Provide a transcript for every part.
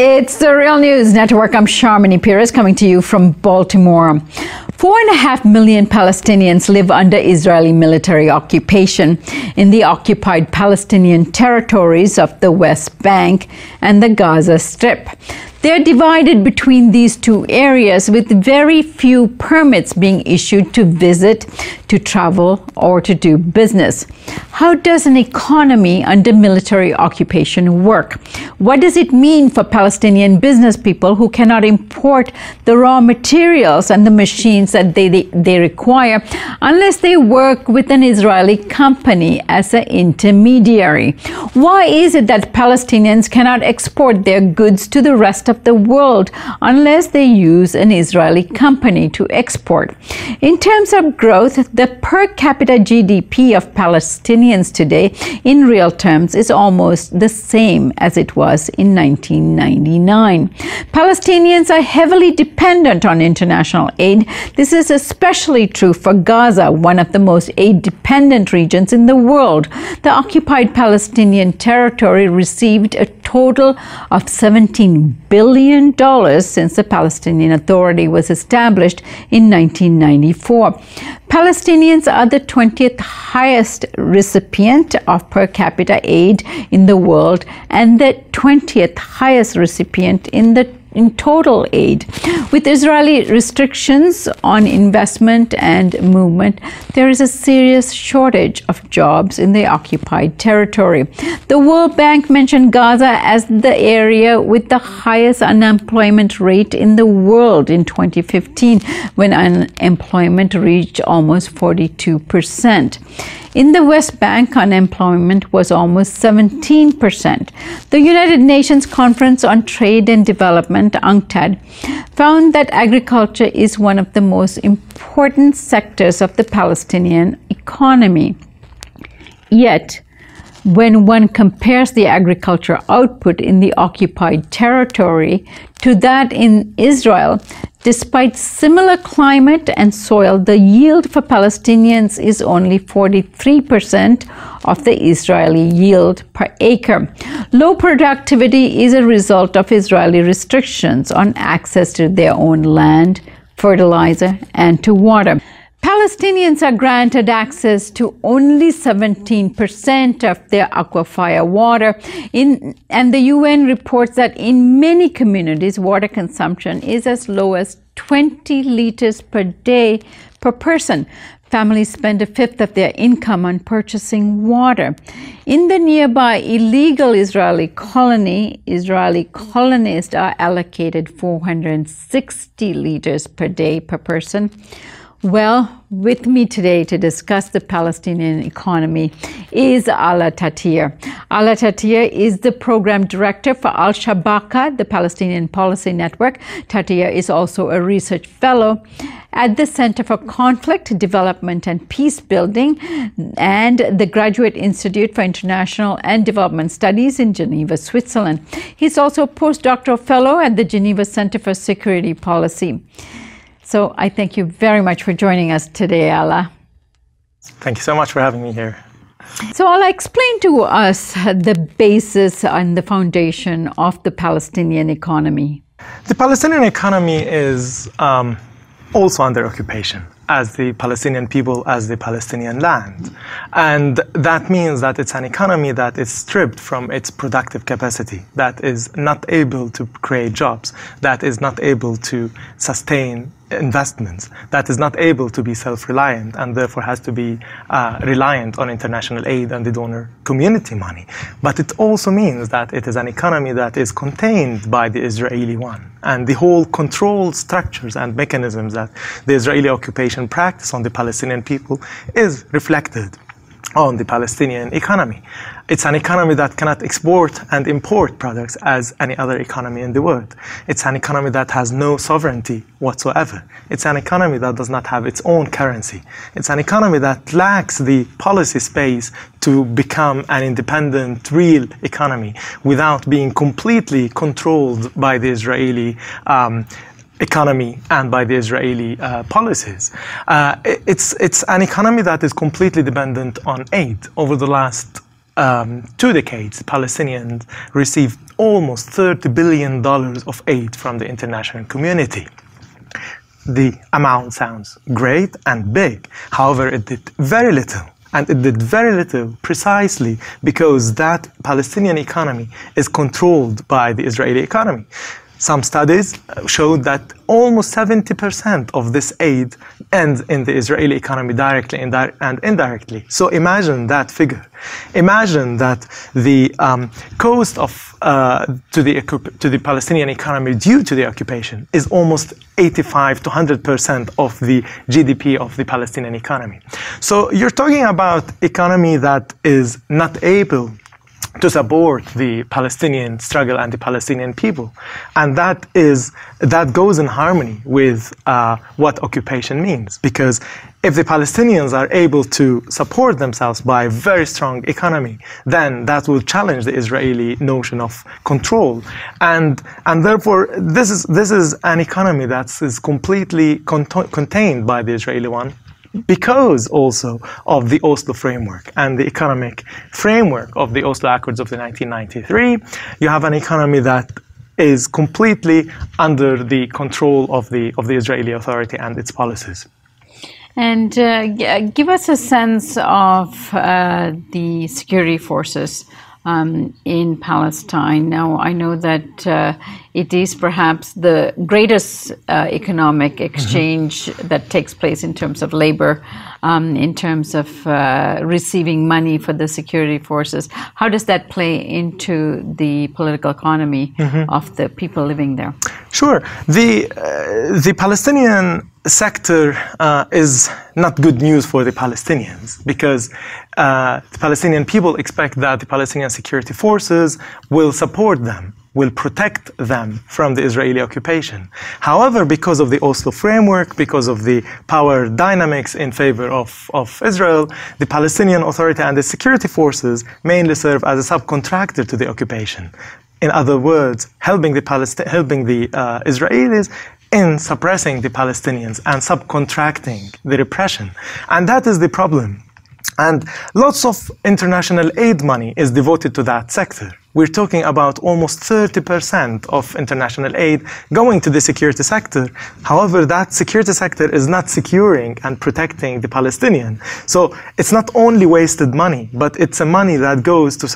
It's the Real News Network. I'm Sharmini Pires coming to you from Baltimore. 4.5 million Palestinians live under Israeli military occupation in the occupied Palestinian territories of the West Bank and the Gaza Strip. They're divided between these two areas, with very few permits being issued to visit, to travel, or to do business. How does an economy under military occupation work? What does it mean for Palestinian business people who cannot import the raw materials and the machines that they require unless they work with an Israeli company as an intermediary? Why is it that Palestinians cannot export their goods to the rest of the world unless they use an Israeli company to export? In terms of growth, the per capita GDP of Palestinians today in real terms is almost the same as it was in 1999. Palestinians are heavily dependent on international aid. This is especially true for Gaza, one of the most aid-dependent regions in the world. The occupied Palestinian territory received a total of $17 billion since the Palestinian Authority was established in 1994. Palestinians are the 20th highest recipient of per capita aid in the world and the 20th highest recipient in total aid. With Israeli restrictions on investment and movement, there is a serious shortage of jobs in the occupied territory. The World Bank mentioned Gaza as the area with the highest unemployment rate in the world in 2015, when unemployment reached almost 42%. In the West Bank, unemployment was almost 17%. The United Nations Conference on Trade and Development, UNCTAD, found that agriculture is one of the most important sectors of the Palestinian economy. Yet, when one compares the agriculture output in the occupied territory to that in Israel, despite similar climate and soil, the yield for Palestinians is only 43% of the Israeli yield per acre. Low productivity is a result of Israeli restrictions on access to their own land, fertilizer, and to water. Palestinians are granted access to only 17% of their aquifer water, and the UN reports that in many communities, water consumption is as low as 20 liters per day per person. Families spend a fifth of their income on purchasing water. In the nearby illegal Israeli colony, Israeli colonists are allocated 460 liters per day per person. Well, with me today to discuss the Palestinian economy is Alaa Tartir. Alaa Tartir is the program director for Al-Shabaka, the Palestinian Policy Network. Tartir is also a research fellow at the Center for Conflict, Development and Peace Building and the Graduate Institute for International and Development Studies in Geneva, Switzerland. He's also a postdoctoral fellow at the Geneva Center for Security Policy. So I thank you very much for joining us today, Alaa. Thank you so much for having me here. So Alaa, explain to us the basis and the foundation of the Palestinian economy. The Palestinian economy is also under occupation, as the Palestinian people, as the Palestinian land. And that means that it's an economy that is stripped from its productive capacity, that is not able to create jobs, that is not able to sustain investments, that is not able to be self-reliant, and therefore has to be reliant on international aid and the donor community money. But it also means that it is an economy that is contained by the Israeli one. And the whole control structures and mechanisms that the Israeli occupation practice on the Palestinian people is reflected on the Palestinian economy. It's an economy that cannot export and import products as any other economy in the world. It's an economy that has no sovereignty whatsoever. It's an economy that does not have its own currency. It's an economy that lacks the policy space to become an independent, real economy without being completely controlled by the Israeli economy and by the Israeli policies. It's an economy that is completely dependent on aid. Over the last 2 decades, Palestinians received almost $30 billion of aid from the international community. The amount sounds great and big. However, it did very little. And it did very little precisely because that Palestinian economy is controlled by the Israeli economy. Some studies showed that almost 70% of this aid ends in the Israeli economy directly and indirectly. So imagine that figure. Imagine that the cost of to the Palestinian economy due to the occupation is almost 85 to 100% of the GDP of the Palestinian economy. So you're talking about economy that is not able to support the Palestinian struggle and the Palestinian people. And that goes in harmony with what occupation means. Because if the Palestinians are able to support themselves by a very strong economy, then that will challenge the Israeli notion of control. And therefore, this is an economy that is completely contained by the Israeli one, because also of the Oslo framework and the economic framework of the Oslo Accords of the 1993. You have an economy that is completely under the control of the Israeli Authority and its policies. And give us a sense of the security forces in Palestine. Now, I know that it is perhaps the greatest economic exchange that takes place in terms of labor, in terms of receiving money for the security forces. How does that play into the political economy of the people living there? Sure. The Palestinian sector is not good news for the Palestinians, because the Palestinian people expect that the Palestinian security forces will support them, will protect them from the Israeli occupation. However, because of the Oslo framework, because of the power dynamics in favor of Israel, the Palestinian Authority and the security forces mainly serve as a subcontractor to the occupation. In other words, helping the Israelis in suppressing the Palestinians and subcontracting the repression. And that is the problem. And lots of international aid money is devoted to that sector. We're talking about almost 30% of international aid going to the security sector. However, that security sector is not securing and protecting the Palestinian. So it's not only wasted money, but it's a money that goes to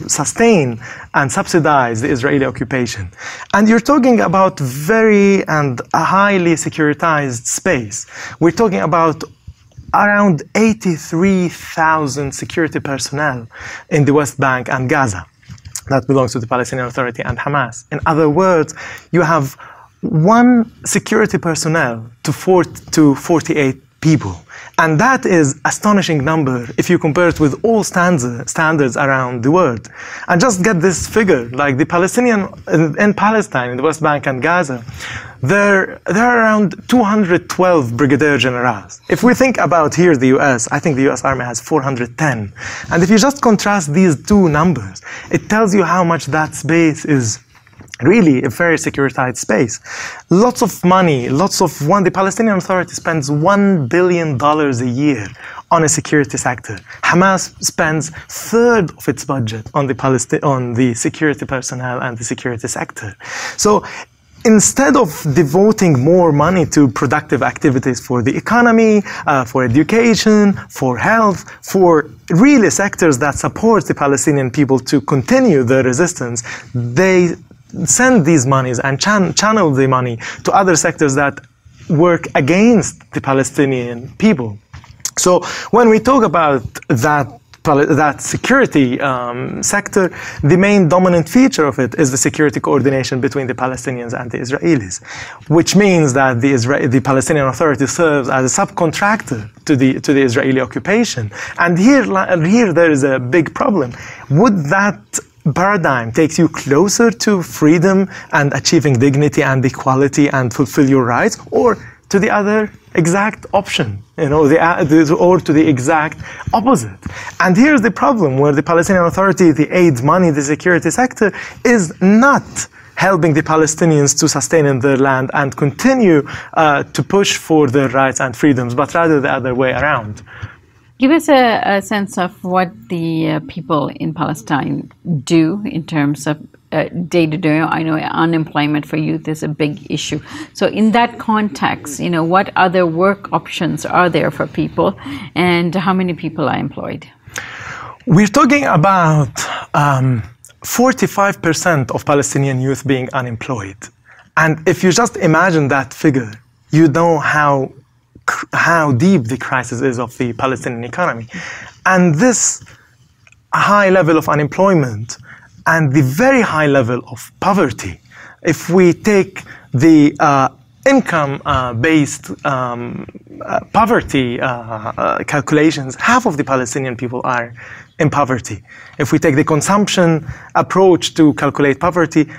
sustain and subsidize the Israeli occupation. And you're talking about very and a highly securitized space. We're talking about around 83,000 security personnel in the West Bank and Gaza. That belongs to the Palestinian Authority and Hamas. In other words, you have one security personnel to 48 people. And that is astonishing number if you compare it with all standards around the world. And just get this figure, like the Palestinian in Palestine, in the West Bank and Gaza, there are around 212 brigadier generals. If we think about here the US, I think the US Army has 410. And if you just contrast these two numbers, it tells you how much that space is really a very securitized space. Lots of money, the Palestinian Authority spends $1 billion a year on a security sector. Hamas spends a third of its budget on the security personnel and the security sector. So instead of devoting more money to productive activities for the economy, for education, for health, for really sectors that support the Palestinian people to continue their resistance, they send these monies and channel the money to other sectors that work against the Palestinian people. So when we talk about that security sector, the main dominant feature of it is the security coordination between the Palestinians and the Israelis, which means that the Palestinian Authority serves as a subcontractor to the Israeli occupation. And here there is a big problem. Would that paradigm takes you closer to freedom and achieving dignity and equality and fulfill your rights, or to the other exact option, or to the exact opposite? And here's the problem, where the Palestinian Authority, the aid money, the security sector is not helping the Palestinians to sustain in their land and continue to push for their rights and freedoms, but rather the other way around. Give us a sense of what the people in Palestine do in terms of day-to-day. I know unemployment for youth is a big issue. So in that context, what other work options are there for people, and how many people are employed? We're talking about 45% of Palestinian youth being unemployed. And if you just imagine that figure, you know how deep the crisis is of the Palestinian economy. And this high level of unemployment and the very high level of poverty, if we take the income-based poverty calculations, half of the Palestinian people are in poverty. If we take the consumption approach to calculate poverty,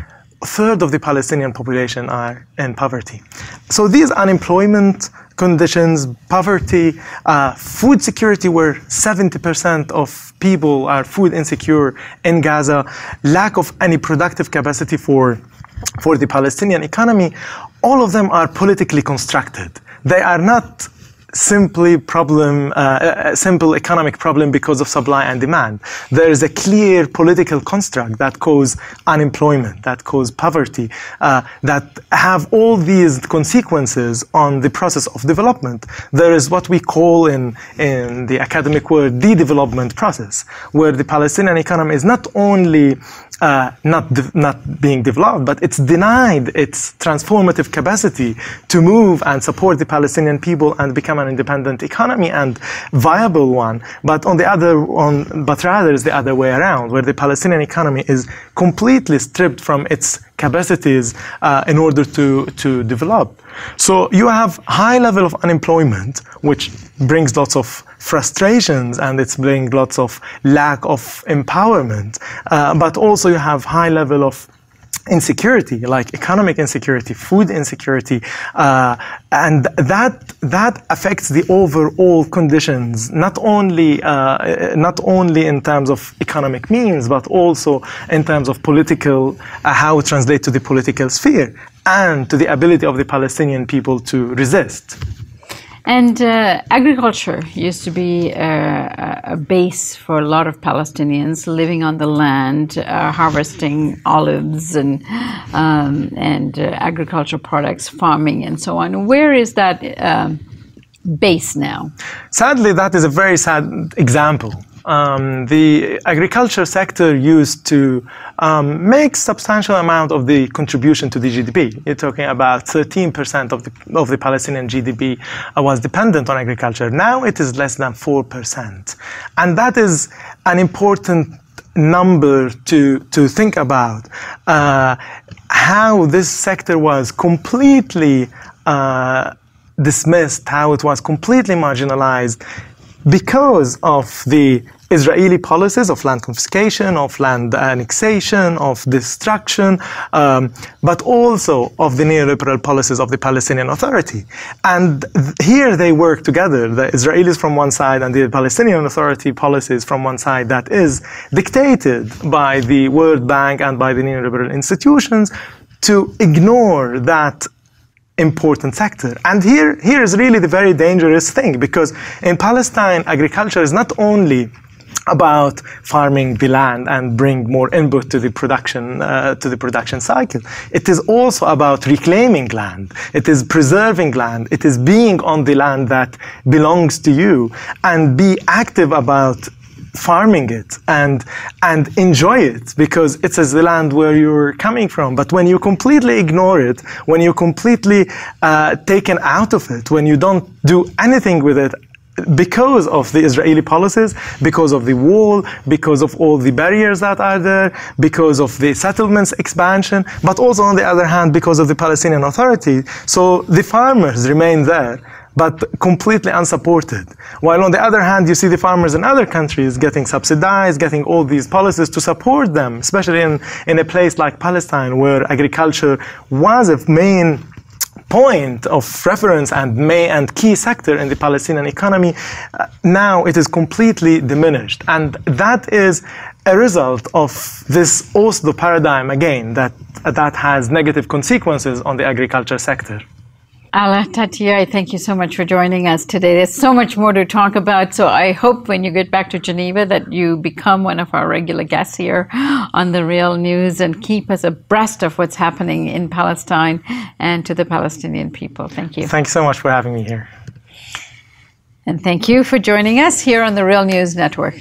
a third of the Palestinian population are in poverty. So these unemployment conditions, poverty, food security, where 70% of people are food insecure in Gaza, lack of any productive capacity for the Palestinian economy, all of them are politically constructed. They are not simply simple economic problem because of supply and demand. There is a clear political construct that causes unemployment, that causes poverty, that have all these consequences on the process of development. There is what we call in the academic word the development process, where the Palestinian economy is not only not being developed, but it's denied its transformative capacity to move and support the Palestinian people and become an independent economy and viable one. But rather it's the other way around, where the Palestinian economy is completely stripped from its capacities in order to develop. So you have high level of unemployment, which brings lots of frustrations, and it's brings lots of lack of empowerment. But also you have high level of insecurity, like economic insecurity, food insecurity, and that affects the overall conditions, not only in terms of economic means, but also in terms of political, how it translates to the political sphere and to the ability of the Palestinian people to resist. And agriculture used to be a base for a lot of Palestinians living on the land, harvesting olives and agricultural products, farming and so on. Where is that base now? Sadly, that is a very sad example. The agriculture sector used to make substantial amount of the contribution to the GDP. You're talking about 13% of the Palestinian GDP was dependent on agriculture. Now it is less than 4%. And that is an important number to think about, how this sector was completely dismissed, how it was completely marginalized because of the Israeli policies of land confiscation, of land annexation, of destruction, but also of the neoliberal policies of the Palestinian Authority. And here they work together, the Israelis from one side and the Palestinian Authority policies from one side, that is dictated by the World Bank and by the neoliberal institutions, to ignore that important sector. And here is really the very dangerous thing, because in Palestine, agriculture is not only about farming the land and bring more input to the production cycle. It is also about reclaiming land. It is preserving land. It is being on the land that belongs to you and be active about farming it and enjoy it, because it is the land where you're coming from. But when you completely ignore it, when you're completely taken out of it, when you don't do anything with it, because of the Israeli policies, because of the wall, because of all the barriers that are there, because of the settlements expansion, but also on the other hand because of the Palestinian Authority. So the farmers remain there, but completely unsupported. While on the other hand, you see the farmers in other countries getting subsidized, getting all these policies to support them, especially in a place like Palestine, where agriculture was a main point of reference and key sector in the Palestinian economy. Now it is completely diminished. And that is a result of this Oslo paradigm again, that has negative consequences on the agriculture sector. Alaa Tartir, I thank you so much for joining us today. There's so much more to talk about, so I hope when you get back to Geneva that you become one of our regular guests here on The Real News and keep us abreast of what's happening in Palestine and to the Palestinian people. Thank you. Thanks so much for having me here. And thank you for joining us here on The Real News Network.